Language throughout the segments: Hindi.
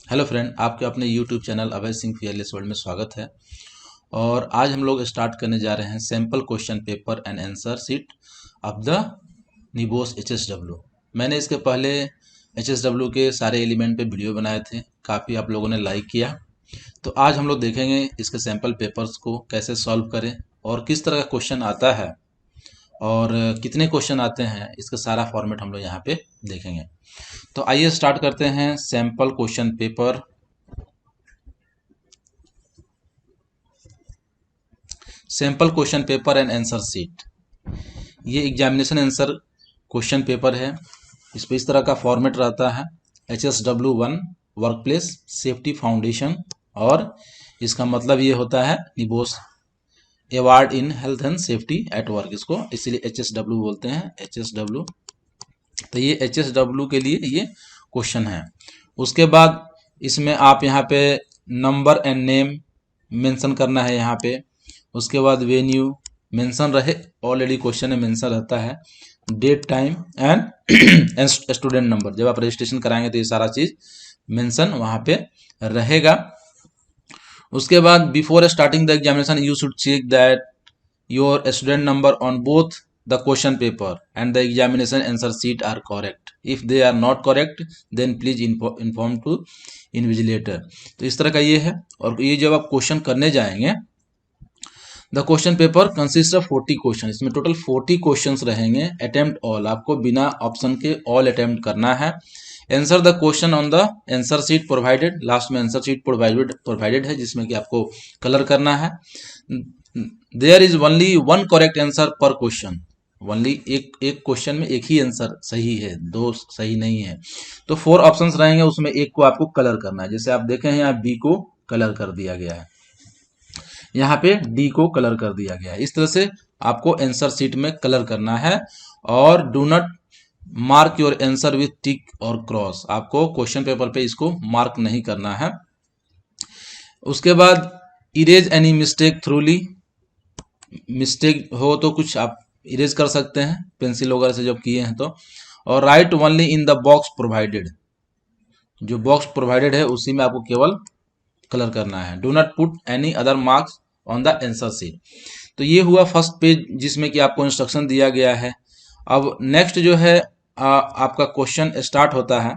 हेलो फ्रेंड, आपके अपने YouTube channel Abhay Singh fearless world में स्वागत है। और आज हम लोग स्टार्ट करने जा रहे हैं sample question paper and answer sheet of the निबोस HSW। मैंने इसके पहले HSW के सारे एलिमेंट पे वीडियो बनाए थे, काफ़ी आप लोगों ने लाइक किया। तो आज हम लोग देखेंगे इसके सैम्पल पेपर्स को कैसे सॉल्व करें और किस तरह का क्वेश्चन आता है और कितने क्वेश्चन आते हैं, इसका सारा फॉर्मेट हम लोग यहाँ पे देखेंगे। तो आइए स्टार्ट करते हैं sample question paper. Sample question paper and answer sheet, ये एग्जामिनेशन आंसर क्वेश्चन पेपर है। इस पर इस तरह का फॉर्मेट रहता है, HSW1 work place safety foundation, और इसका मतलब ये होता है निबोस award in health and safety at work, इसको इसीलिए HSW बोलते हैं, HSW। तो ये HSW के लिए ये क्वेश्चन है। उसके बाद इसमें आप यहाँ पे नंबर एंड नेम मेंशन करना है यहाँ पे। उसके बाद वेन्यू मेंशन रहे, ऑलरेडी क्वेश्चन में मेंशन रहता है, date time and student number. जब आप रजिस्ट्रेशन कराएंगे तो ये सारा चीज़ मेंशन वहाँ पे रहेगा। उसके बाद before starting the examination you should check that your student number on both the question paper and the examination answer sheet are correct. If they are not correct then please inform to invigilator। तो इस तरह का ये है। और ये जब आप क्वेश्चन करने जाएंगे, the question paper consist of 40 question, इसमें टोटल 40 क्वेश्चंस रहेंगे। अटेम्प्ट ऑल, आपको बिना ऑप्शन के ऑल अटेम्प्ट करना है। Answer the question on the answer sheet provided, last में आंसर शीट प्रोवाइडेड है जिसमें कि आपको कलर करना है। There is only one correct answer per question, only एक क्वेश्चन में एक ही आंसर सही है, दो सही नहीं है। तो 4 ऑप्शंस रहेंगे, उसमें एक को आपको कलर करना है। जैसे आप देखें यहाँ बी को कलर कर दिया गया है, यहाँ पे डी को कलर कर दिया गया है। इस तरह से आपको आंसर शीट में कलर करना है। और do not mark your answer with tick और क्रॉस, आपको क्वेश्चन पेपर पे इसको मार्क नहीं करना है। उसके बाद इरेज एनी मिस्टेक थ्रूली, मिस्टेक हो तो कुछ आप इरेज कर सकते हैं पेंसिल वगैरह से जब किए हैं तो। और right only in the box provided, जो बॉक्स प्रोवाइडेड है उसी में आपको केवल कलर करना है। Do not put any other marks on the answer sheet. तो ये हुआ फर्स्ट पेज जिसमें कि आपको इंस्ट्रक्शन दिया गया है। अब नेक्स्ट जो है आपका क्वेश्चन स्टार्ट होता है।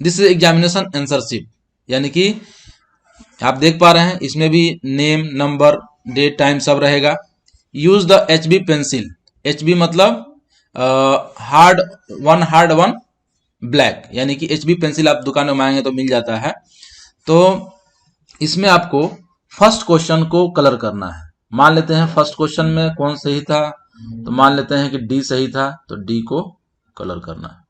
This is examination answer sheet, यानी कि आप देख पा रहे हैं इसमें भी नेम, नंबर, डेट, टाइम सब रहेगा। Use the HB pencil, HB मतलब हार्ड वन ब्लैक, यानी कि HB पेंसिल आप दुकानों में आएंगे तो मिल जाता है। तो इसमें आपको फर्स्ट क्वेश्चन को कलर करना है। मान लेते हैं फर्स्ट क्वेश्चन में कौन सही था, तो मान लेते हैं कि डी सही था, तो डी को कलर करना है।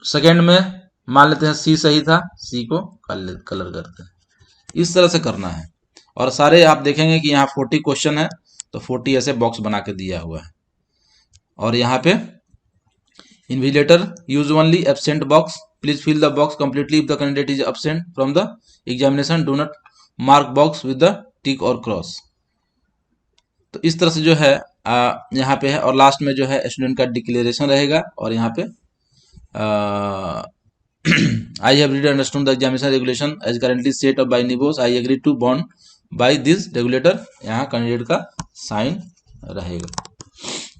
सेकेंड में मान लेते हैं सी सही था, सी को कलर करते हैं। इस तरह से करना है। और सारे आप देखेंगे कि यहाँ 40 क्वेश्चन है, तो 40 ऐसे बॉक्स बना के दिया हुआ है। और यहाँ पे invigilator use only absent box, please fill the box completely if the candidate is absent from the examination, do not mark box with the tick और क्रॉस। तो इस तरह से जो है यहाँ पे है। और लास्ट में जो है स्टूडेंट का डिक्लेरेशन रहेगा। और यहाँ पे I have read and understood the examination regulation as currently set up by NIBOS. I agree to bond by this regulator, यहाँ कैंडिडेट का साइन रहेगा।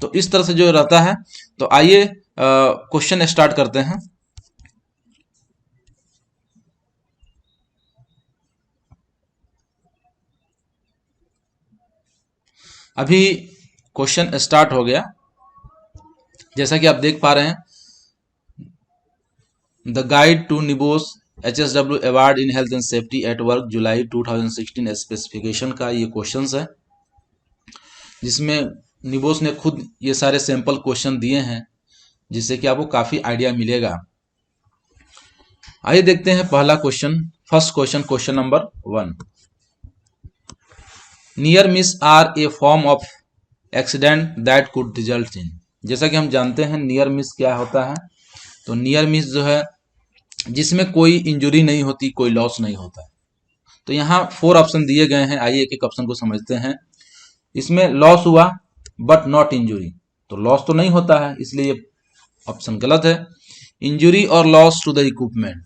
तो इस तरह से जो रहता है। तो आइए क्वेश्चन स्टार्ट करते हैं। अभी क्वेश्चन स्टार्ट हो गया, जैसा कि आप देख पा रहे हैं। The guide to NEBOSH HSW award in health and safety at work July 2016 specification का ये क्वेश्चंस है, जिसमें निबोस ने खुद ये सारे सैंपल क्वेश्चन दिए हैं, जिससे कि आपको काफ़ी आइडिया मिलेगा। आइए देखते हैं पहला question. First question, question number 1। Near miss are a form of accident that could result in. जैसा कि हम जानते हैं नियर मिस क्या होता है। तो नियर मिस जो है जिसमें कोई इंजुरी नहीं होती, कोई लॉस नहीं होता। तो यहाँ 4 ऑप्शन दिए गए हैं, आइए एक एक ऑप्शन को समझते हैं। इसमें लॉस हुआ बट नॉट इंजुरी, तो लॉस तो नहीं होता है, इसलिए ये ऑप्शन गलत है। इंजुरी और लॉस टू द इक्विपमेंट,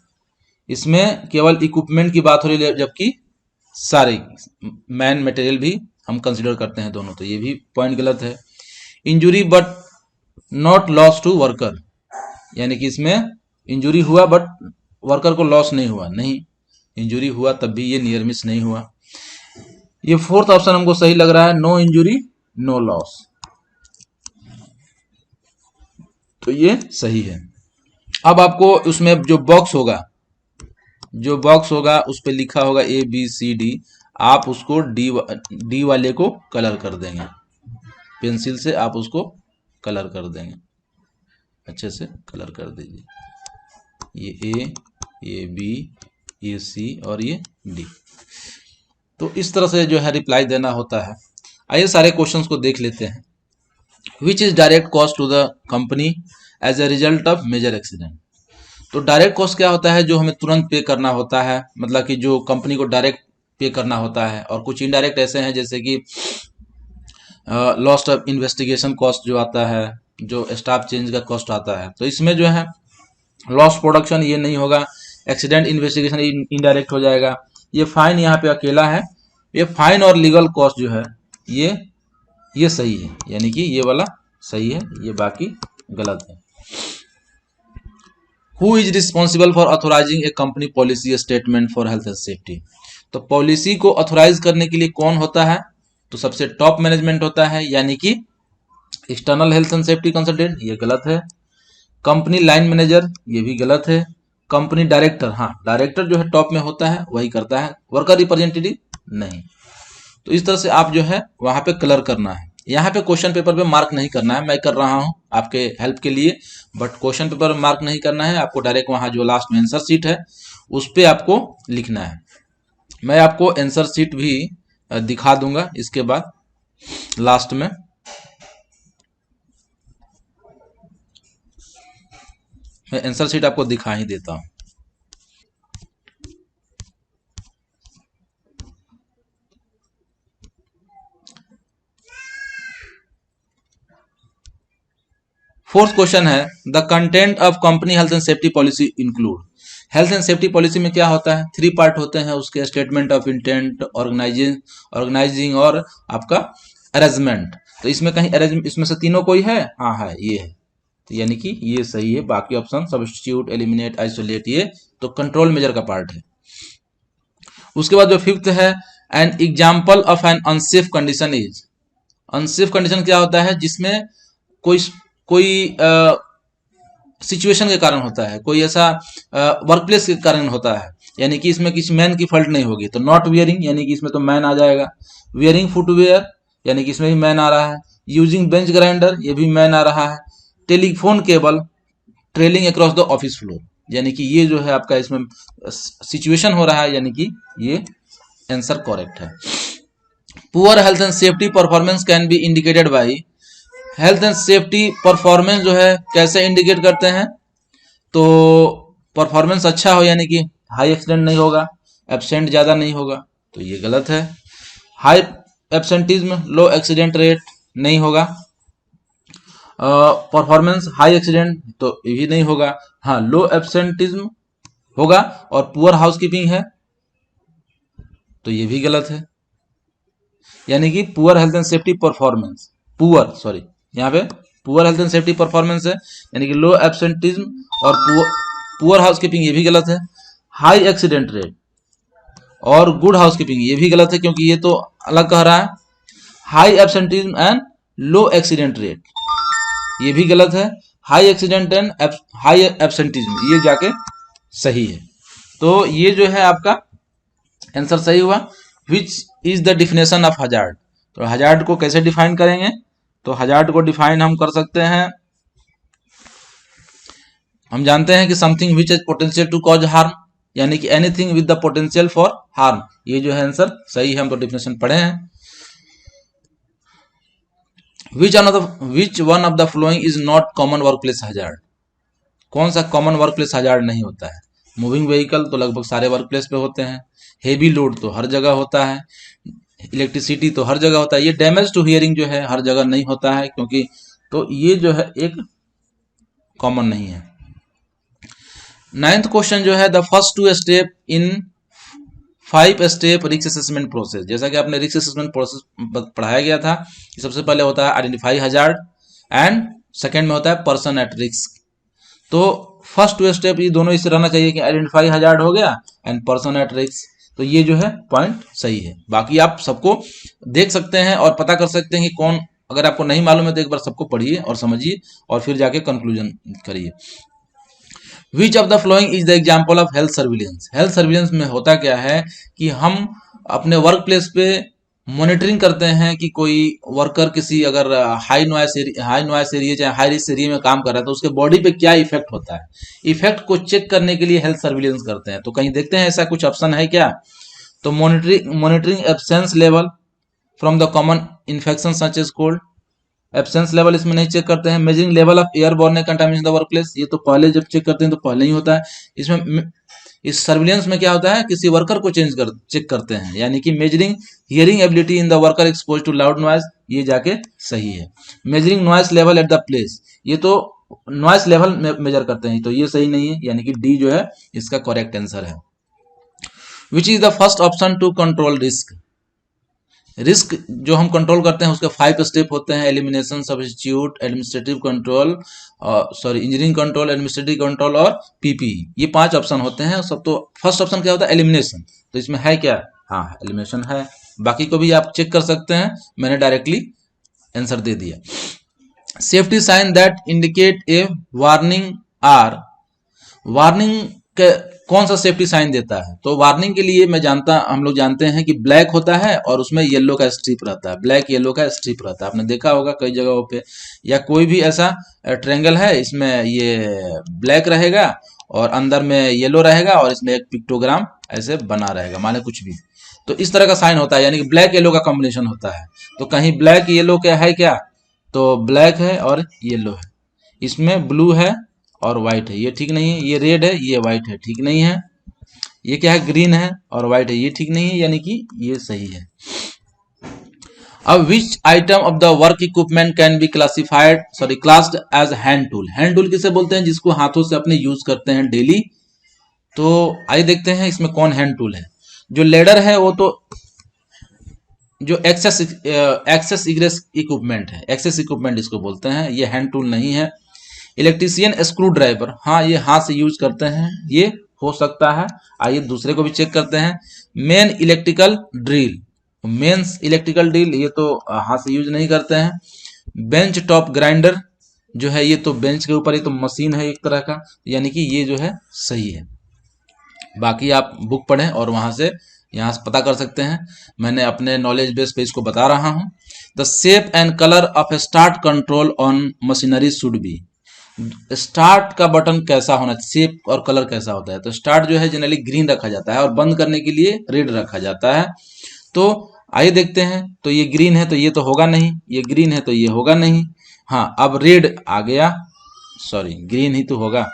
इसमें केवल इक्विपमेंट की बात हो रही है, जबकि सारे मैन मटेरियल भी हम कंसिडर करते हैं दोनों, तो ये भी पॉइंट गलत है। Injury but not loss to worker, यानी कि इसमें इंजुरी हुआ बट वर्कर को लॉस नहीं हुआ, नहीं, इंजुरी हुआ तब भी ये नियर मिस नहीं हुआ। ये फोर्थ ऑप्शन हमको सही लग रहा है, नो इंजुरी नो लॉस, तो ये सही है। अब आपको उसमें जो बॉक्स होगा उस पर लिखा होगा ABCD, आप उसको डी वाले को कलर कर देंगे, पेंसिल से आप उसको कलर कर देंगे, अच्छे से कलर कर दीजिए, ये A, ये B, ये C और ये D। तो इस तरह से जो है रिप्लाई देना होता है। आइए सारे क्वेश्चंस को देख लेते हैं। Which is direct cost to the company as a result of major accident. तो डायरेक्ट कॉस्ट क्या होता है, जो हमें तुरंत पे करना होता है, मतलब कि जो कंपनी को डायरेक्ट पे करना होता है, और कुछ इनडायरेक्ट ऐसे हैं जैसे कि लॉस्ट ऑफ इन्वेस्टिगेशन कॉस्ट जो आता है, जो स्टाफ चेंज का कॉस्ट आता है, तो इसमें जो है लॉस्ट प्रोडक्शन ये नहीं होगा, एक्सीडेंट इन्वेस्टिगेशन इनडायरेक्ट हो जाएगा। ये फाइन यहाँ पे अकेला है, ये फाइन और लीगल कॉस्ट जो है ये सही है, यानी कि ये वाला सही है, ये बाकी गलत है। Who is responsible for authorising A company policy statement for health and safety. तो पॉलिसी को ऑथोराइज करने के लिए कौन होता है, तो सबसे टॉप मैनेजमेंट होता है, यानी कि external health and safety consultant, ये गलत है। कंपनी लाइन मैनेजर, ये भी गलत है। कंपनी डायरेक्टर, हाँ डायरेक्टर जो है टॉप में होता है, वही करता है, वर्कर रिप्रेजेंटेटिव नहीं। तो इस तरह से आप जो है वहां पे कलर करना है। यहाँ पे क्वेश्चन पेपर पे मार्क नहीं करना है, मैं कर रहा हूँ आपके हेल्प के लिए, बट क्वेश्चन पेपर में मार्क नहीं करना है आपको, डायरेक्ट वहां जो लास्ट में आंसर शीट है उस पर आपको लिखना है। मैं आपको आंसर शीट भी दिखा दूंगा इसके बाद लास्ट में। मैं आंसर शीट आपको दिखा ही देता हूँ। फोर्थ क्वेश्चन है, the content of company health and safety policy include. Health and safety policy में क्या होता है, 3 पार्ट होते हैं उसके, स्टेटमेंट ऑफ इंटेंट, ऑर्गेनाइजिंग और आपका अरेंजमेंट। तो इसमें कहीं इसमें से तीनों कोई है, हाँ है, ये है, तो यानी कि ये सही है। बाकी ऑप्शन सब्स्टिट्यूट, एलिमिनेट, आइसोलेट, ये तो कंट्रोल मेजर का पार्ट है। उसके बाद जो फिफ्थ है, an example of an unsafe condition is. Unsafe condition क्या होता है, जिसमें कोई सिचुएशन के कारण होता है, कोई ऐसा वर्क प्लेस के कारण होता है, यानी कि इसमें किसी मैन की फॉल्ट नहीं होगी, तो नॉट वियरिंग, यानी कि इसमें तो मैन आ जाएगा। वियरिंग फुटवेयर, यानी कि इसमें भी मैन आ रहा है। यूजिंग बेंच ग्राइंडर, ये भी मैन आ रहा है। Telephone cable trailing across the office floor, यानी कि ये जो है आपका इसमें सिचुएशन हो रहा है, यानी कि ये आंसर करेक्ट है। Poor health and safety performance can be indicated by. Health and safety performance जो है कैसे इंडिकेट करते हैं, तो परफॉर्मेंस अच्छा हो, यानी कि हाई एक्सीडेंट नहीं होगा, एब्सेंट ज़्यादा नहीं होगा, तो ये गलत है। हाई एब्सेंटिज्म, लो एक्सीडेंट रेट नहीं होगा। परफॉर्मेंस हाई एक्सीडेंट तो ये भी नहीं होगा, हाँ लो एब्सेंटिज्म होगा, और पुअर हाउसकीपिंग है तो ये भी गलत है। यानी कि poor health and safety performance, यहाँ पे poor health and safety performance है, यानी कि लो एब्सेंटिज्म, और पुअर हाउसकीपिंग ये भी गलत है। हाई एक्सीडेंट रेट और गुड हाउसकीपिंग ये भी गलत है, क्योंकि ये तो अलग कह रहा है। High absenteeism and low accident rate ये भी गलत है। High accident and high absenteeism ये जाके सही है, तो ये जो है आपका आंसर सही हुआ। विच is the definition of hazard. तो हजार्ड को कैसे डिफाइन करेंगे, तो हजार्ड को डिफाइन हम कर सकते हैं, हम जानते हैं कि something which is potential to cause harm, यानी कि anything with the potential for harm, ये जो है आंसर सही है, हम तो डिफिनेशन पढ़े हैं। Which one of the following is not common work place hazard. कौन सा कॉमन वर्क प्लेस हजार्ड नहीं होता है। मूविंग व्हीकल तो लगभग सारे वर्क प्लेस पे होते हैं, हेवी लोड तो हर जगह होता है, इलेक्ट्रिसिटी तो हर जगह होता है। ये डैमेज टू हियरिंग जो है हर जगह नहीं होता है, क्योंकि तो ये जो है एक कॉमन नहीं है। 9th क्वेश्चन जो है the first 2 step in 5 step risk assessment process. जैसा कि आपने रिस्क असेसमेंट प्रोसेस पढ़ाया गया था कि सबसे पहले होता है आइडेंटिफाई हजार्ड एंड सेकेंड में होता है पर्सन एट रिस्क। तो फर्स्ट 2 स्टेप ये दोनों इससे रहना चाहिए कि आइडेंटिफाई हजार्ड हो गया एंड पर्सन एट रिस्क। तो ये जो है पॉइंट सही है। बाकी आप सबको देख सकते हैं और पता कर सकते हैं कि कौन, अगर आपको नहीं मालूम है तो एक बार सबको पढ़िए और समझिए और फिर जाके कंक्लूजन करिए। विच of the following is the example of health surveillance. Health surveillance में होता क्या है कि हम अपने वर्क प्लेस पे मॉनिटरिंग करते हैं कि कोई वर्कर किसी अगर हाई नॉइस एरिया चाहे हाई रिस्क एरिया में काम कर रहा है तो उसके बॉडी पे क्या इफेक्ट होता है, इफेक्ट को चेक करने के लिए हेल्थ सर्विलेंस करते हैं। तो कहीं देखते हैं ऐसा कुछ ऑप्शन है क्या? तो monitoring absence level from the common infection such as cold, absence level इसमें नहीं चेक करते हैं। Measuring level of airborne contamination the work place, ये तो पहले जब चेक करते हैं तो पहले ही होता है। इसमें इस सर्विलेंस में क्या होता है, किसी वर्कर को चेक करते हैं, यानी कि measuring hearing ability in the worker expose to loud noise, ये जाके सही है। Measuring noise level at the place, ये तो नॉइस लेवल मेजर करते हैं, तो ये सही नहीं है, यानी कि डी जो है इसका करेक्ट आंसर है। Which is the first option to control risk. Risk जो हम कंट्रोल करते हैं उसके 5 स्टेप होते हैं, elimination, substitute, administrative control, engineering control, administrative control और पीपीई, ये 5 ऑप्शन होते हैं सब। तो फर्स्ट ऑप्शन क्या होता है, एलिमिनेशन। तो इसमें है क्या, हाँ एलिमिनेशन है। बाकी को भी आप चेक कर सकते हैं, मैंने डायरेक्टली आंसर दे दिया। Safety sign that indicate a warning are, warning के कौन सा सेफ्टी साइन देता है? तो वार्निंग के लिए हम लोग जानते हैं कि ब्लैक होता है और उसमें येलो का स्ट्रिप रहता है, ब्लैक येलो का स्ट्रिप रहता है, आपने देखा होगा कई जगहों पे। या कोई भी ऐसा ट्रायंगल है, इसमें ये ब्लैक रहेगा और अंदर में येलो रहेगा और इसमें एक पिक्टोग्राम ऐसे बना रहेगा, माने कुछ भी, तो इस तरह का साइन होता है, यानी कि ब्लैक येलो का कॉम्बिनेशन होता है। तो कहीं ब्लैक येलो क्या है क्या, तो ब्लैक है और येलो है, इसमें ब्लू है और व्हाइट है, ये ठीक नहीं है। ये रेड है, ये व्हाइट है, ठीक नहीं है। ये क्या है, ग्रीन है और व्हाइट है, ये ठीक नहीं है, यानी कि ये सही है। अब which item of the work equipment can be classed as hand tool. Hand tool किसे बोलते हैं, जिसको हाथों से अपने यूज करते हैं डेली। तो आइए देखते हैं इसमें कौन हैंड टूल है। जो लेडर है वो तो जो एक्सेस इग्रेस इक्विपमेंट है, एक्सेस इक्विपमेंट इसको बोलते हैं, ये हैंड टूल नहीं है। इलेक्ट्रीशियन स्क्रू ड्राइवर, हाँ ये हाथ से यूज करते हैं, ये हो सकता है। आइए दूसरे को भी चेक करते हैं। Main electrical drill, mains electrical drill, ये तो हाथ से यूज नहीं करते हैं। बेंच टॉप ग्राइंडर जो है, ये तो बेंच के ऊपर, ये तो मशीन है एक तरह का, यानी कि ये जो है सही है। बाकी आप बुक पढ़ें और वहां से यहाँ से पता कर सकते हैं, मैंने अपने नॉलेज बेस पे इसको बता रहा हूँ। The shape and colour of A start control on machinery should be, start का बटन कैसा होना चाहिए, शेप और कलर कैसा होता है। तो स्टार्ट जो है जनरली ग्रीन रखा जाता है और बंद करने के लिए रेड रखा जाता है। तो आइए देखते हैं, तो ये ग्रीन है तो ये तो होगा नहीं, ये ग्रीन है तो ये होगा नहीं, हाँ अब रेड आ गया, सॉरी ग्रीन ही तो होगा।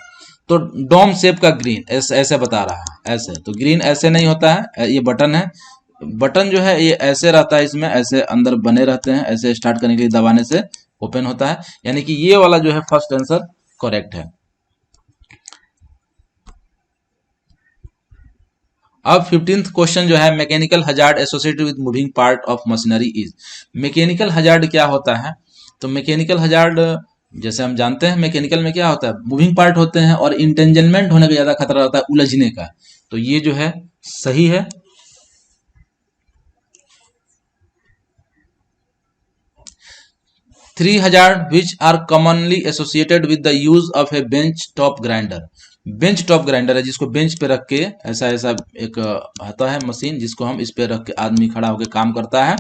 तो डोम शेप का ग्रीन ऐसे बता रहा है, ऐसे तो ग्रीन ऐसे नहीं होता है। ये बटन है, बटन जो है ये ऐसे रहता है, इसमें ऐसे अंदर बने रहते हैं, ऐसे स्टार्ट करने के लिए दबाने से ओपन होता है, यानी कि ये वाला जो है फर्स्ट आंसर करेक्ट है। अब 15th क्वेश्चन जो है, mechanical hazard associated with moving part of machinery is. Mechanical hazard क्या होता है? तो मैकेनिकल हजार्ड जैसे हम जानते हैं, मैकेनिकल में क्या होता है, मूविंग पार्ट होते हैं और इंटेंजनमेंट होने का ज्यादा खतरा रहता है, उलझने का। तो ये जो है सही है। Three hazard which are commonly associated with the use of a bench top grinder. Bench top grinder है जिसको बेंच पे रख के ऐसा एक आता है मशीन, जिसको हम इस पे रख के आदमी खड़ा होकर काम करता है।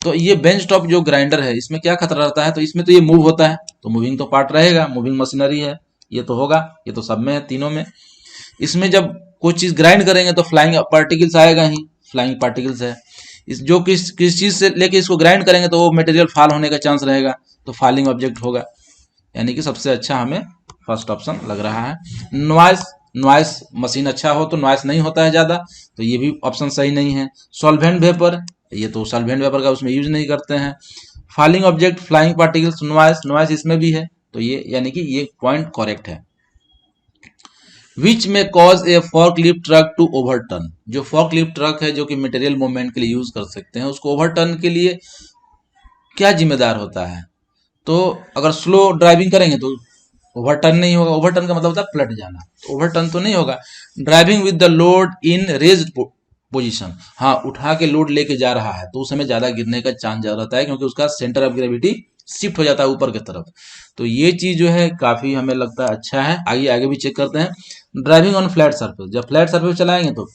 तो ये बेंच टॉप जो ग्राइंडर है, इसमें क्या खतरा रहता है? तो इसमें तो ये मूव होता है, तो मूविंग तो पार्ट रहेगा, मूविंग मशीनरी है, ये तो होगा, ये तो सब में है, तीनों में। इसमें जब कोई चीज ग्राइंड करेंगे तो फ्लाइंग पार्टिकल्स आएगा ही, फ्लाइंग पार्टिकल्स है। इस जो किस चीज से लेके इसको ग्राइंड करेंगे तो वो मटेरियल फॉल होने का चांस रहेगा, तो फॉलिंग ऑब्जेक्ट होगा, यानी कि सबसे अच्छा हमें फर्स्ट ऑप्शन लग रहा है। नॉइस मशीन अच्छा हो तो नॉइस नहीं होता है ज्यादा, तो ये भी ऑप्शन सही नहीं है। सॉल्वेंट वेपर, ये तो सॉल्वेंट वेपर का उसमें यूज नहीं करते हैं। Falling object, flying particles, noise, noise इसमें भी है, तो ये यानी कि ये पॉइंट करेक्ट है। Which may cause a forklift truck to overturn, जो फॉर्कलिफ्ट ट्रक है जो कि मटेरियल मूवमेंट के लिए यूज कर सकते हैं, उसको ओवरटर्न के लिए क्या जिम्मेदार होता है? तो अगर स्लो ड्राइविंग करेंगे तो ओवरटर्न नहीं होगा। ओवरटर्न का मतलब होता है पलट जाना, तो ओवरटर्न तो नहीं होगा। Driving with the load in raised position, हाँ उठा के लोड लेके जा रहा है तो उस समय ज्यादा गिरने का चांस ज्यादा रहता है, क्योंकि उसका सेंटर ऑफ ग्रेविटी शिफ्ट हो जाता है ऊपर की तरफ। तो ये चीज जो है काफी हमें लगता है अच्छा है। आगे आगे भी चेक करते हैं। ड्राइविंग ऑन फ्लैट सर्फेस, जब फ्लैट सर्फेस चलाएंगे तो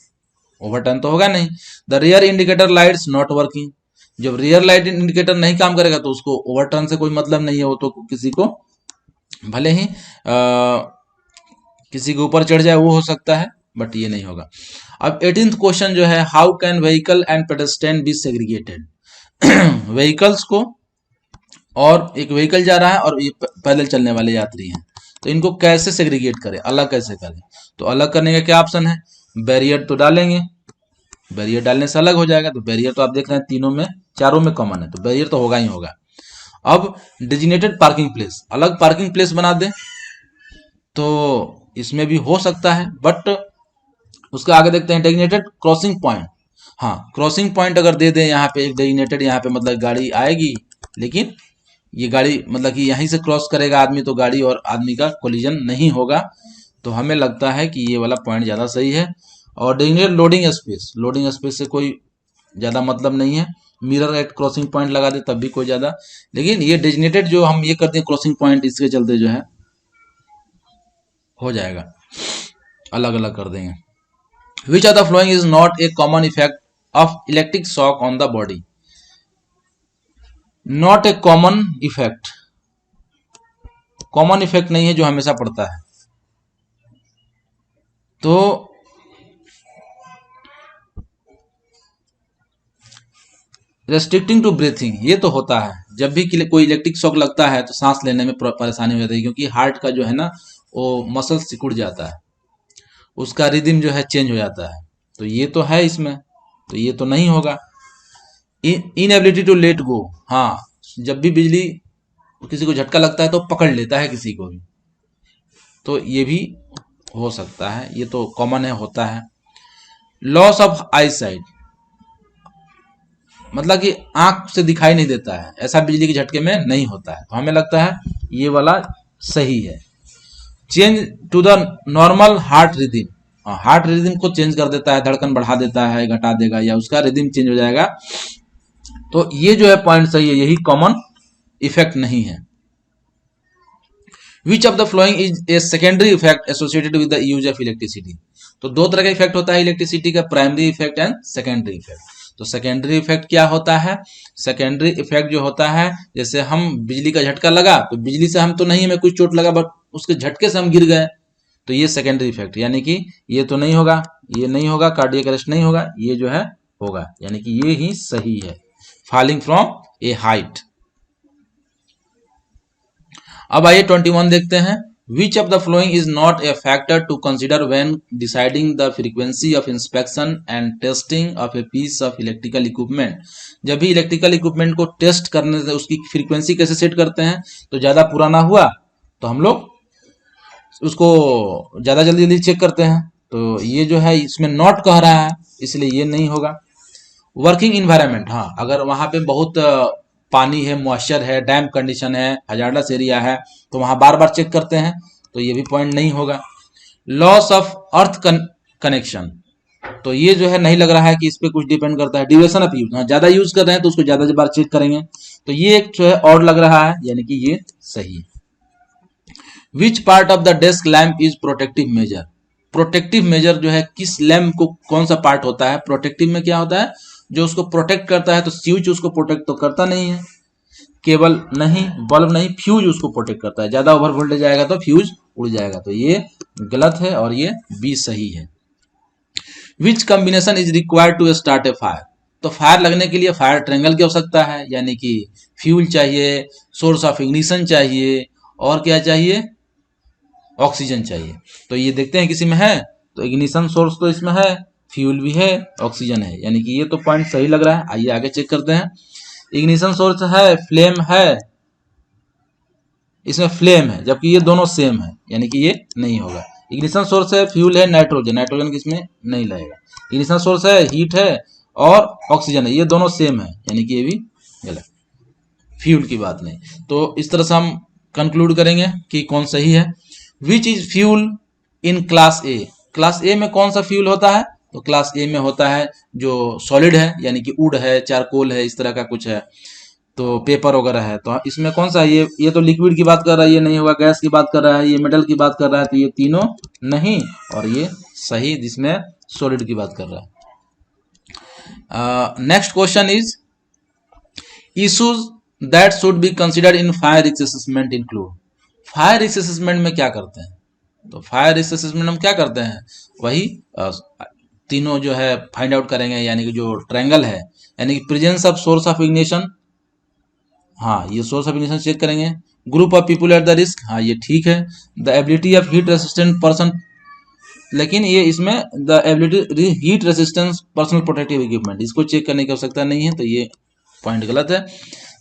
ओवरटर्न तो होगा नहीं। The rear indicator lights not working, जब रियर लाइट इंडिकेटर नहीं काम करेगा तो उसको ओवरटर्न से कोई मतलब नहीं है, वो तो किसी को भले ही किसी के ऊपर चढ़ जाए वो हो सकता है, बट ये नहीं होगा। अब 18th क्वेश्चन जो है, how can vehicle and pedestrian be segregated. व्हीकल्स को, और एक व्हीकल जा रहा है और ये पैदल चलने वाले यात्री हैं, तो इनको कैसे सेग्रीगेट करें, अलग कैसे करें? तो अलग करने का क्या ऑप्शन है? बैरियर तो डालेंगे, बैरियर डालने से अलग हो जाएगा। तो बैरियर तो आप देख रहे हैं तीनों में, चारों में कॉमन है, तो बैरियर तो होगा ही होगा। अब डेजिग्नेटेड पार्किंग प्लेस, अलग पार्किंग प्लेस बना दें तो इसमें भी हो सकता है, बट उसका आगे देखते हैं। डेजिग्नेटेड क्रॉसिंग पॉइंट, हाँ क्रॉसिंग पॉइंट अगर दे दें यहाँ पे एक डेजिग्नेटेड, यहाँ पे मतलब गाड़ी आएगी, लेकिन ये गाड़ी मतलब कि यहीं से क्रॉस करेगा आदमी, तो गाड़ी और आदमी का कोलिजन नहीं होगा। तो हमें लगता है कि ये वाला पॉइंट ज़्यादा सही है। और designated loading space, loading space से कोई ज़्यादा मतलब नहीं है। मिरर एट क्रॉसिंग पॉइंट लगा दे तब भी कोई ज़्यादा, लेकिन ये डेजिग्नेटेड जो हम ये करते हैं क्रॉसिंग पॉइंट, इसके चलते जो है हो जाएगा, अलग अलग कर देंगे। Which are the following is not a common effect of electric shock on the body, not a common effect, common effect नहीं है जो हमेशा पड़ता है। तो रेस्ट्रिक्टिंग टू ब्रीथिंग, ये तो होता है जब भी कोई इलेक्ट्रिक शॉक लगता है तो सांस लेने में परेशानी हो जाती है, क्योंकि हार्ट का जो है ना वो मसल सिकुड़ जाता है, उसका रिदम जो है चेंज हो जाता है। तो ये तो है इसमें, तो ये तो नहीं होगा। इनएबिलिटी टू लेट गो, हाँ जब भी बिजली किसी को झटका लगता है तो पकड़ लेता है किसी को भी, तो ये भी हो सकता है, ये तो कॉमन है, होता है। लॉस ऑफ आई साइट, मतलब कि आंख से दिखाई नहीं देता है, ऐसा बिजली के झटके में नहीं होता है, तो हमें लगता है ये वाला सही है। Change to the normal heart rhythm, heart rhythm को चेंज कर देता है, धड़कन बढ़ा देता है, घटा देगा, या उसका रिदम चेंज हो जाएगा, तो ये जो है पॉइंट सही है, यही कॉमन इफेक्ट नहीं है। Which of the following is a secondary effect associated with the use of electricity, तो दो तरह का इफेक्ट होता है इलेक्ट्रिसिटी का, primary effect and secondary effect. तो सेकेंडरी इफेक्ट क्या होता है? सेकेंडरी इफेक्ट जो होता है, जैसे हम बिजली का झटका लगा तो बिजली से हम तो नहीं, हमें कुछ चोट लगा, बट उसके झटके से हम गिर गए, तो ये सेकेंडरी इफेक्ट, यानी कि ये तो नहीं होगा, ये नहीं होगा, कार्डियक अरेस्ट नहीं होगा, ये जो है होगा, यानी कि ये ही सही है। Falling from a height. अब आइए 21 देखते हैं। Which of the following is not a factor to consider when deciding the frequency of inspection and testing of a piece of electrical equipment, जब भी इलेक्ट्रिकल इक्विपमेंट को टेस्ट करने से उसकी फ्रीक्वेंसी कैसे सेट करते हैं, तो ज़्यादा पुराना हुआ तो हम लोग उसको ज़्यादा जल्दी जल्दी चेक करते हैं, तो ये जो है इसमें नॉट कह रहा है, इसलिए ये नहीं होगा। वर्किंग इन्वायरमेंट, हाँ अगर वहाँ पे बहुत पानी है, मॉइस्चर है, डैम कंडीशन है, हजार्डस एरिया है, तो वहाँ बार बार चेक करते हैं, तो ये भी पॉइंट नहीं होगा। लॉस ऑफ अर्थ कनेक्शन, तो ये जो है नहीं लग रहा है कि इस पे कुछ डिपेंड करता है। ड्यूरेशन ऑफ यूज, हाँ ज़्यादा यूज कर रहे हैं तो उसको ज़्यादा बार चेक करेंगे, तो ये एक जो है और लग रहा है, यानी कि ये सही है। Which part of the desk lamp is protective measure, protective measure जो है किस लैम्प को कौन सा पार्ट होता है? प्रोटेक्टिव में क्या होता है? जो उसको प्रोटेक्ट करता है, तो स्विच उसको प्रोटेक्ट तो करता नहीं है, केबल नहीं, बल्ब नहीं, फ्यूज उसको प्रोटेक्ट करता है, ज्यादा ओवर वोल्टेज आएगा तो फ्यूज उड़ जाएगा, तो ये गलत है और ये बी सही है। Which combination is required to start a fire, तो फायर लगने के लिए फायर ट्रायंगल की आवश्यकता है, यानी कि फ्यूल चाहिए, सोर्स ऑफ इग्निशन चाहिए, और क्या चाहिए? ऑक्सीजन चाहिए। तो ये देखते हैं किसी में है, तो इग्निशन सोर्स तो इसमें है, फ्यूल भी है, ऑक्सीजन है, यानी कि ये तो पॉइंट सही लग रहा है। आइए आगे चेक करते हैं। इग्निशन सोर्स है, फ्लेम है, इसमें फ्लेम है, जबकि ये दोनों सेम है, यानी कि ये नहीं होगा। इग्निशन सोर्स है, फ्यूल है, नाइट्रोजन, नाइट्रोजन किसमें नहीं लगेगा। इग्निशन सोर्स है, हीट है और ऑक्सीजन है, ये दोनों सेम है, यानी कि ये भी गलत, फ्यूल की बात नहीं। तो इस तरह से हम कंक्लूड करेंगे कि कौन सही है। Which is fuel in class A, class ए में कौन सा फ्यूल होता है, तो क्लास ए में होता है जो सॉलिड है, यानी कि वुड है, चारकोल है, इस तरह का कुछ है, तो पेपर वगैरह है। तो इसमें कौन सा है, ये तो लिक्विड की बात कर रहा है, ये नहीं होगा। गैस की बात कर रहा है, ये मेटल की बात कर रहा है, तो ये तीनों नहीं, और ये सही जिसमें सॉलिड की बात कर रहा है। Next question is issues that should be considered in fire risk assessment include. Fire risk assessment में क्या करते हैं, तो फायर रिस्क असेसमेंट हम क्या करते हैं, वही तीनों जो है फाइंड आउट करेंगे, यानी कि जो ट्रायंगल है, यानी कि presence of source of ignition, हाँ ये सोर्स ऑफ इग्निशन चेक करेंगे। Group of people at the risk, हाँ ये ठीक है। The ability of heat resistant person, लेकिन ये इसमें the ability heat resistance personal protective equipment, इसको चेक करने की आवश्यकता नहीं है, तो ये पॉइंट गलत है।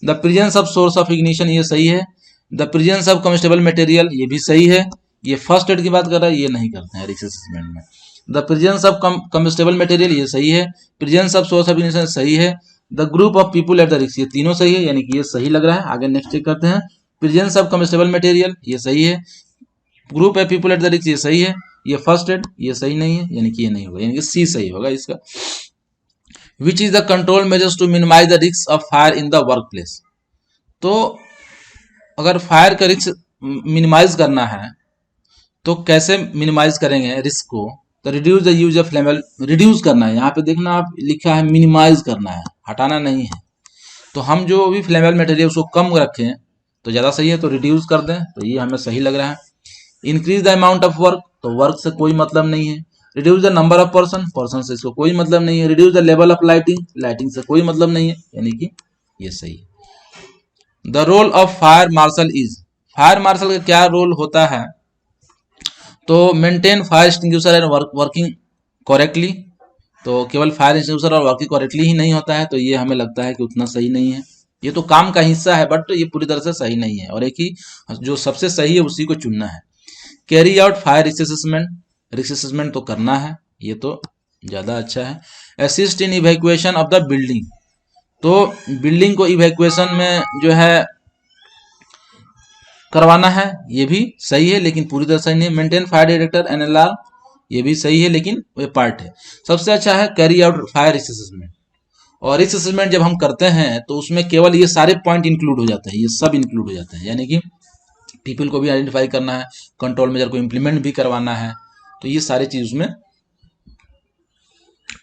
The presence of source of ignition, ये सही है। The presence of combustible material, ये भी सही है। ये फर्स्ट एड की बात कर रहा है, ये नहीं करते हैं रिस्क असेसमेंट में। The presence of combustible material, ये सही है। Presence of source of ignition सही है। The group of people at the risk, ये तीनों सही है, यानी कि ये सही लग रहा है। आगे नेक्स्ट चेक करते हैं। प्रेजेंस ऑफ कम्बस्टेबल मटेरियल, ये सही है। Group of people at the risk, ये सही है। ये फर्स्ट एड, ये सही नहीं है, यानी कि ये नहीं होगा, यानी कि सी सही होगा इसका। Which is the control measures to minimize the risk of fire in the work place. तो अगर फायर का रिस्क मिनिमाइज करना है तो कैसे मिनिमाइज करेंगे रिस्क को, तो reduce the use of flammable, reduce करना है, यहाँ पे देखना आप लिखा है मिनिमाइज करना है, हटाना नहीं है। तो हम जो भी फ्लेमेबल मटेरियल उसको कम रखें तो ज़्यादा सही है, तो रिड्यूस कर दें, तो ये हमें सही लग रहा है। Increase the amount of work, तो वर्क से कोई मतलब नहीं है। Reduce the number of person, person से इसको कोई मतलब नहीं है। Reduce the level of lighting, lighting से कोई मतलब नहीं है, यानी कि ये सही है। The role of fire marshal is, fire marshal का क्या रोल होता है, तो maintain fire extinguisher and working correctly, तो केवल फायर एक्सटिंग्विशर और वर्किंग करेक्टली ही नहीं होता है, तो ये हमें लगता है कि उतना सही नहीं है। ये तो काम का हिस्सा है, बट ये पूरी तरह से सही नहीं है, और एक ही जो सबसे सही है उसी को चुनना है। Carry out fire risk assessment, risk assessment तो करना है, ये तो ज़्यादा अच्छा है। Assist in evacuation of the building, तो बिल्डिंग को इवैक्यूएशन में जो है करवाना है, ये भी सही है, लेकिन पूरी तरह सही नहीं है। मेंटेन फायर डायरेक्टर एनएलआर, ये भी सही है, लेकिन ये पार्ट है। सबसे अच्छा है carry out fire risk assessment, और रिस्क असेसमेंट जब हम करते हैं तो उसमें केवल ये सारे पॉइंट इंक्लूड हो जाते हैं, ये सब इंक्लूड हो जाते हैं, यानी कि पीपल को भी आइडेंटिफाई करना है, कंट्रोल मेजर को इम्प्लीमेंट भी करवाना है, तो ये सारी चीज उसमें,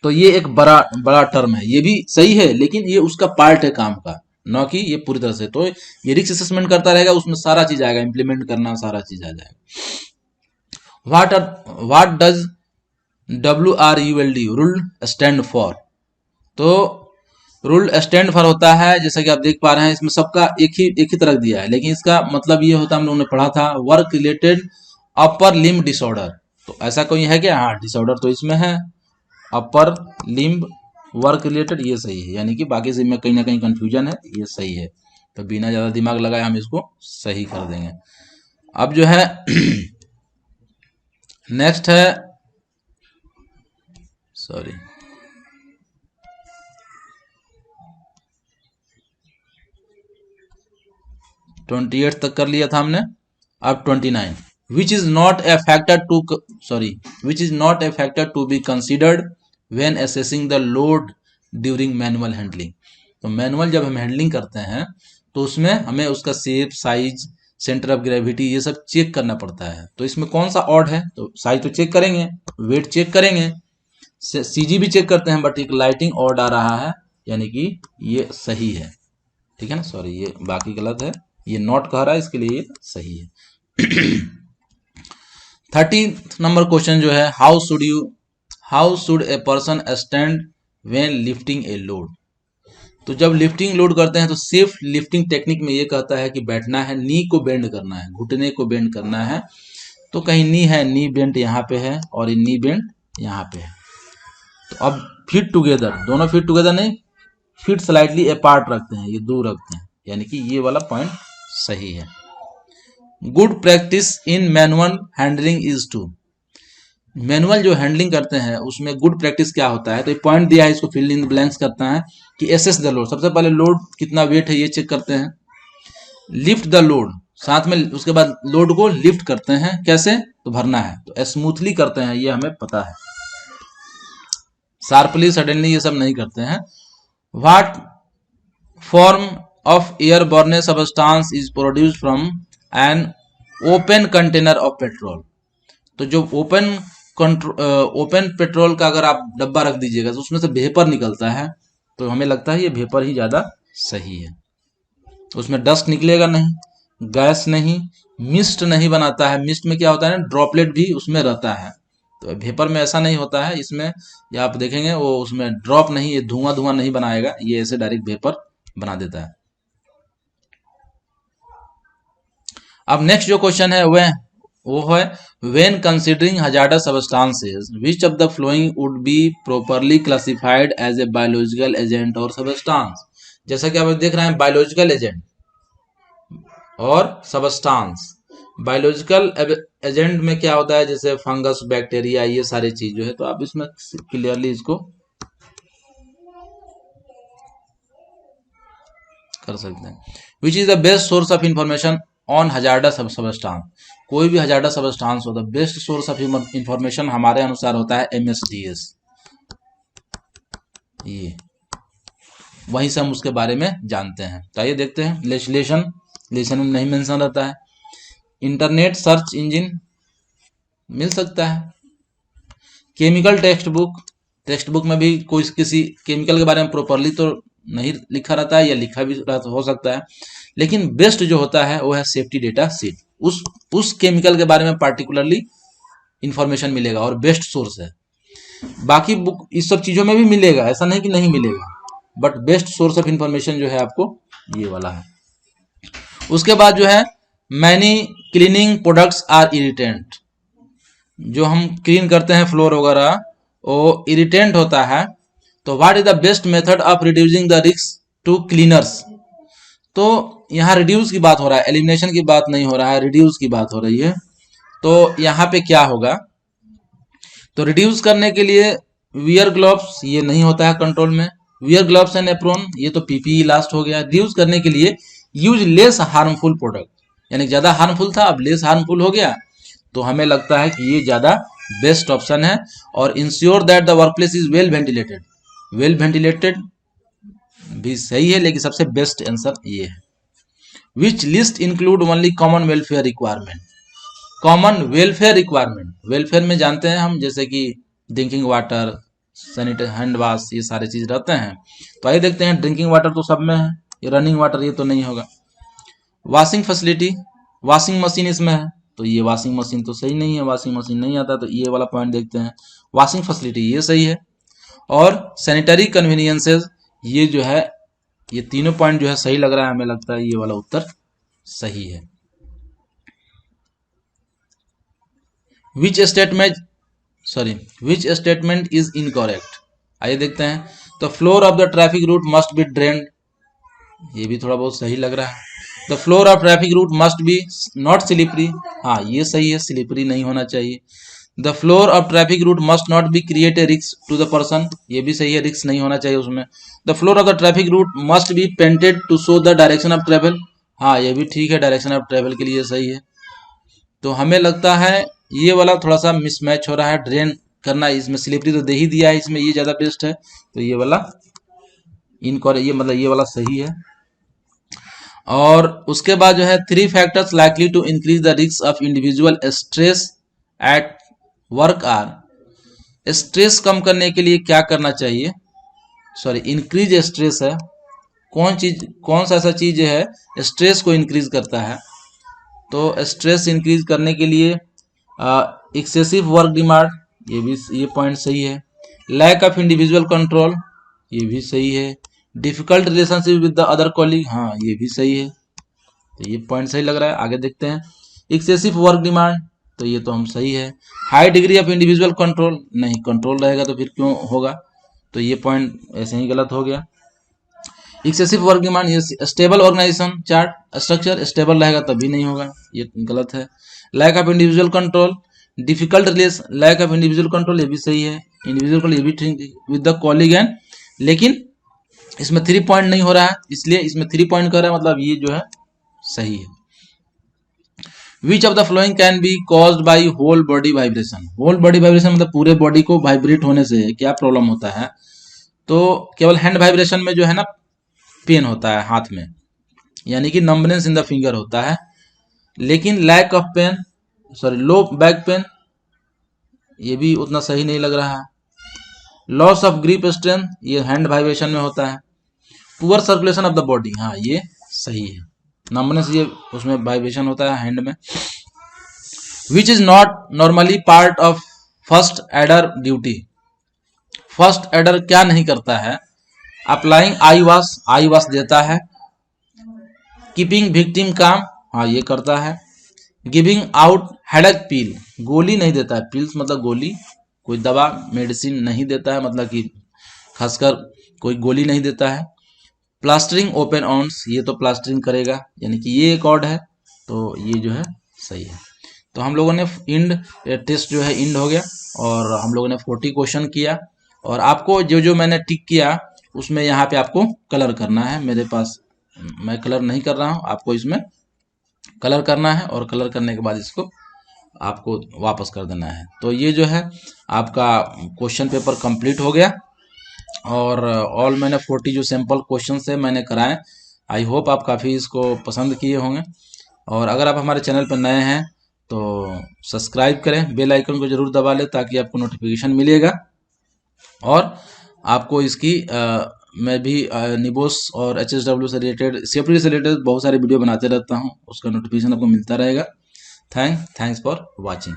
तो ये एक बड़ा बड़ा टर्म है, ये भी सही है, लेकिन ये उसका पार्ट है काम का, न कि ये पूरी तरह से। तो ये रिस्क असेसमेंट करता रहेगा, उसमें सारा चीज आएगा, इम्प्लीमेंट करना सारा चीज आ जाएगा। What does WRULD rule stand for, तो रूल स्टैंड फॉर होता है, जैसा कि आप देख पा रहे हैं इसमें सबका एक ही तरह दिया है, लेकिन इसका मतलब ये होता है, हम लोगों ने पढ़ा था, work related upper limb disorder. तो ऐसा कोई है क्या, हाँ डिसऑर्डर तो इसमें है, अपर लिम्ब वर्क रिलेटेड, ये सही है, यानी कि बाकी से में कहीं ना कहीं कंफ्यूजन है, ये सही है, तो बिना ज़्यादा दिमाग लगाए हम इसको सही कर देंगे। अब जो है नेक्स्ट है, सॉरी 28 तक कर लिया था हमने, अब 29, which is not a factor to be considered when assessing the load during manual handling. तो मैनुअल जब हम हैंडलिंग करते हैं तो उसमें हमें उसका shape, size, centre of gravity, ये सब चेक करना पड़ता है। तो इसमें कौन सा ऑड है, तो साइज तो चेक करेंगे, वेट चेक करेंगे, सीजी भी चेक करते हैं, बट एक लाइटिंग ऑड आ रहा है, यानी कि ये सही है, ठीक है ना, सॉरी ये बाकी गलत है, ये नॉट कह रहा है, इसके लिए ये सही है। 30 नंबर क्वेश्चन जो है, how should a person stand when lifting a load. तो जब लिफ्टिंग लोड करते हैं तो सिर्फ लिफ्टिंग टेक्निक में ये कहता है कि बैठना है, नी को बेंड करना है, घुटने को बेंड करना है, तो कहीं नी है, नी बेंड यहाँ पे है, और नी बेंड यहाँ पे है, तो अब फिट टुगेदर, दोनों फिट टुगेदर नहीं, फिट स्लाइटली अपार्ट रखते हैं, ये दूर रखते हैं, यानी कि ये वाला पॉइंट सही है। Good practice in manual handling is to, manual जो हैंडलिंग करते हैं उसमें गुड प्रैक्टिस क्या होता है, तो ये पॉइंट दिया है, इसको फिल इन ब्लैंक्स करता है कि एसेस द लोड, सबसे पहले लोड कितना वेट है ये चेक करते हैं। लिफ्ट द लोड, साथ में उसके बाद लोड को लिफ्ट करते हैं, कैसे, तो भरना है, तो स्मूथली करते हैं, ये हमें पता है, शार्पली सडनली ये सब नहीं करते हैं। What form of airborne substance is produced from an open container of petrol, तो जो ओपन पेट्रोल का अगर आप डब्बा रख दीजिएगा तो उसमें से वेपर निकलता है, तो हमें लगता है ये वेपर ही ज्यादा सही है, उसमें डस्ट निकलेगा नहीं, गैस नहीं, मिस्ट नहीं बनाता है, मिस्ट में क्या होता है ना, ड्रॉपलेट भी उसमें रहता है, तो वेपर में ऐसा नहीं होता है, इसमें ये आप देखेंगे वो उसमें ड्रॉप नहीं, ये धुआं धुआं नहीं बनाएगा, ये ऐसे डायरेक्ट वेपर बना देता है। अब नेक्स्ट जो क्वेश्चन है वो है when considering hazardous substances which of the following would be properly classified as a biological agent और सबस्टांस, जैसा कि आप देख रहे हैं बायोलॉजिकल एजेंट और सबस्टांस, बायोलॉजिकल एजेंट में क्या होता है, जैसे फंगस, बैक्टीरिया, ये सारी चीज जो है, तो आप इसमें क्लियरली इसको कर सकते हैं। Which is the best source of information on hazardous substance, कोई भी हजार्डस सबस्टांस हो, the best source of information हमारे अनुसार होता है MSDS, ये वहीं से हम उसके बारे में जानते हैं। तो आइए देखते हैं, लेजिस्लेशन में नहीं मेंशन रहता है, इंटरनेट सर्च इंजन मिल सकता है, केमिकल टेक्स्ट बुक में भी कोई किसी केमिकल के बारे में प्रॉपरली तो नहीं लिखा रहता है, या लिखा भी हो सकता है, लेकिन बेस्ट जो होता है वो है सेफ्टी डेटा शीट, उस केमिकल के बारे में पार्टिकुलरली इंफॉर्मेशन मिलेगा और बेस्ट सोर्स है। बाकी बुक इस सब चीजों में भी मिलेगा, ऐसा नहीं कि नहीं मिलेगा, but best source of information जो है आपको ये वाला है। उसके बाद जो है many cleaning products are irritant, जो हम क्लीन करते हैं फ्लोर वगैरह वो इरिटेंट होता है, तो what is the best method of reducing the risk to cleaners, तो यहाँ रिड्यूस की बात हो रहा है, एलिमिनेशन की बात नहीं हो रहा है, रिड्यूस की बात हो रही है। तो यहाँ पे क्या होगा, तो रिड्यूस करने के लिए वियर ग्लव्स, ये नहीं होता है कंट्रोल में, वियर ग्लव्स एंड एप्रोन, ये तो PPE लास्ट हो गया। रिड्यूस करने के लिए यूज लेस हार्मफुल प्रोडक्ट, यानी ज्यादा हार्मफुल था अब लेस हार्मफुल हो गया, तो हमें लगता है कि ये ज्यादा बेस्ट ऑप्शन है। और ensure that the workplace is well ventilated, well ventilated भी सही है, लेकिन सबसे बेस्ट आंसर ये है। विच list include only common welfare requirement, common welfare requirement, welfare में जानते हैं हम, जैसे कि drinking water, sanitary, hand wash, ये सारे चीज रहते हैं। तो आइए देखते हैं, ड्रिंकिंग वाटर तो सब में है, ये रनिंग वाटर ये तो नहीं होगा। वॉशिंग फैसिलिटी, वॉशिंग मशीन इसमें है, तो ये वॉशिंग मशीन तो सही नहीं है, वॉशिंग मशीन नहीं आता, तो ये वाला पॉइंट देखते हैं। वॉशिंग फैसिलिटी ये सही है, और सैनिटरी कन्वीनियंसेस, ये जो है, ये तीनों पॉइंट जो है सही लग रहा है, हमें लगता है ये वाला उत्तर सही है। विच स्टेटमेंट इज इनकरेक्ट, आइए देखते हैं। The floor of the traffic route must be drained, ये भी थोड़ा बहुत सही लग रहा है। The floor of traffic route must be not slippery, हाँ ये सही है, स्लिपरी नहीं होना चाहिए। The floor of traffic route must not be create a risk to the person, ये भी सही है, रिस्क नहीं होना चाहिए उसमें। The floor of the traffic route must be painted to show the direction of travel, हाँ ये भी ठीक है, डायरेक्शन ऑफ ट्रेवल के लिए सही है। तो हमें लगता है ये वाला थोड़ा सा मिसमैच हो रहा है, ड्रेन करना, इसमें स्लिपरी तो दे ही दिया है, इसमें ये ज्यादा बेस्ट है, तो ये वाला इनकरेक्ट, ये मतलब ये वाला सही है। और उसके बाद जो है 3 factors likely to increase the risk of individual stress at work are, stress कम करने के लिए क्या करना चाहिए, सॉरी इंक्रीज स्ट्रेस है, कौन सा ऐसा चीज है स्ट्रेस को इंक्रीज करता है, तो स्ट्रेस इंक्रीज करने के लिए एक्सेसिव वर्क डिमांड, ये पॉइंट सही है। लैक ऑफ इंडिविजुअल कंट्रोल, ये भी सही है। Difficult relationship with the other colleague, हाँ ये भी सही है, तो ये पॉइंट सही लग रहा है। आगे देखते हैं, एक्सेसिव वर्क डिमांड, तो ये तो हम सही है। High degree of individual control, नहीं कंट्रोल रहेगा तो फिर क्यों होगा, तो ये पॉइंट ऐसे ही गलत हो गया। एक्सेसिव वर्क डिमांड, ये stable organisation chart structure, stable रहेगा तभी नहीं होगा, ये गलत है। Lack of individual control, difficult relation, lack of individual control, ये भी सही है। इंडिविजुअल कंट्रोल ये भी ठीक विद द कॉलीग एंड, लेकिन इसमें 3 पॉइंट नहीं हो रहा है, इसलिए इसमें 3 पॉइंट कर रहा है, मतलब ये जो है सही है। Which of the following can be caused by whole body vibration, whole body vibration मतलब पूरे बॉडी को वाइब्रेट होने से क्या प्रॉब्लम होता है, तो केवल हैंड वाइब्रेशन में जो है ना पेन होता है हाथ में, यानी कि नंबनेस इन द फिंगर होता है, लेकिन lack of pain, sorry low back pain, ये भी उतना सही नहीं लग रहा है। लॉस ऑफ ग्रिप स्ट्रेंथ, ये हैंड वाइब्रेशन में होता है। Poor circulation of the body, हाँ ये सही है। नंबनेस ये उसमें वाइब्रेशन होता है हैंड में। विच is not normally part of first adder duty, first adder क्या नहीं करता है, अप्लाइंग आई वॉश देता है। कीपिंग विक्टिम काम, हाँ ये करता है। गिविंग आउट हेडेक पिल, गोली नहीं देता है, पिल्स मतलब गोली, कोई दवा मेडिसिन नहीं देता है, मतलब कि खासकर कोई गोली नहीं देता है। प्लास्टरिंग ओपन ऑन्स, ये तो प्लास्टरिंग करेगा, यानी कि ये एक ऑड है, तो ये जो है सही है। तो हम लोगों ने इंड टेस्ट जो है इंड हो गया, और हम लोगों ने 40 क्वेश्चन किया, और आपको जो जो मैंने टिक किया उसमें यहाँ पे आपको कलर करना है। मेरे पास मैं कलर नहीं कर रहा हूँ, आपको इसमें कलर करना है, और कलर करने के बाद इसको आपको वापस कर देना है। तो ये जो है आपका क्वेश्चन पेपर कंप्लीट हो गया, और ऑल मैंने 40 जो सैम्पल क्वेश्चन है मैंने कराए। आई होप आप काफ़ी इसको पसंद किए होंगे, और अगर आप हमारे चैनल पर नए हैं तो सब्सक्राइब करें, बेल आइकन को ज़रूर दबा लें ताकि आपको नोटिफिकेशन मिलेगा। और आपको इसकी मैं भी निबोस और HSW से रिलेटेड, सेफ्टी से रिलेटेड बहुत सारे वीडियो बनाते रहता हूँ, उसका नोटिफिकेशन आपको मिलता रहेगा। Thanks for watching.